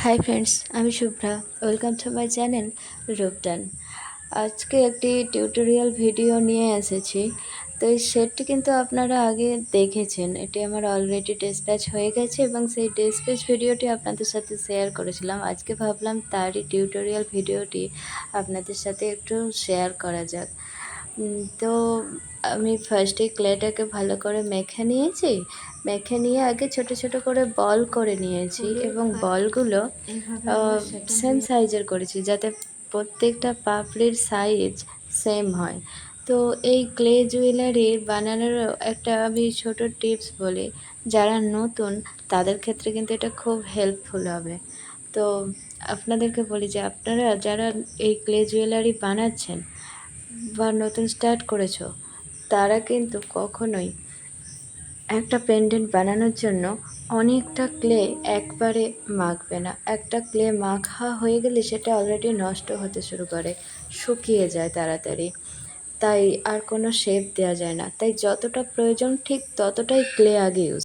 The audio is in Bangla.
হাই ফ্রেন্ডস, আমি Shubhra. Welcome to my channel Rooptan. আজকে একটি টিউটোরিয়াল ভিডিও নিয়ে এসেছি। তো এই সেটটি কিন্তু আপনারা আগে দেখেছেন। এটি আমার অলরেডি ডিসপ্যাচ হয়ে গেছে এবং সেই ডিসপ্যাচ ভিডিওটি আপনাদের সাথে শেয়ার করেছিলাম। আজকে ভাবলাম তারই টিউটোরিয়াল ভিডিওটি আপনাদের সাথে একটু শেয়ার করা যাক। তো আমি ফার্স্টে ক্লেটাকে ভালো করে মেখে নিয়েছি। মেখে নিয়ে আগে ছোট ছোট করে বল করে নিয়েছি এবং বলগুলো সেম সাইজের করেছি যাতে প্রত্যেকটা পাপড়ির সাইজ সেম হয়। তো এই ক্লে জুয়েলারি বানানোর একটা আমি ছোট টিপস বলি, যারা নতুন তাদের ক্ষেত্রে কিন্তু এটা খুব হেল্পফুল হবে। তো আপনাদেরকে বলি যে আপনারা যারা এই ক্লে জুয়েলারি বানাচ্ছেন বা নতুন স্টার্ট করেছো, তারা কিন্তু কখনোই একটা পেন্ডেন্ট বানানোর জন্য অনেকটা ক্লে একবারে মাখবে না। একটা ক্লে মাখা হয়ে গেলে সেটা অলরেডি নষ্ট হতে শুরু করে, শুকিয়ে যায় তাড়াতাড়ি। তাই আর কোনো শেপ দেওয়া যায় না। তাই যতটা প্রয়োজন ঠিক ততটাই ক্লে আগে ইউজ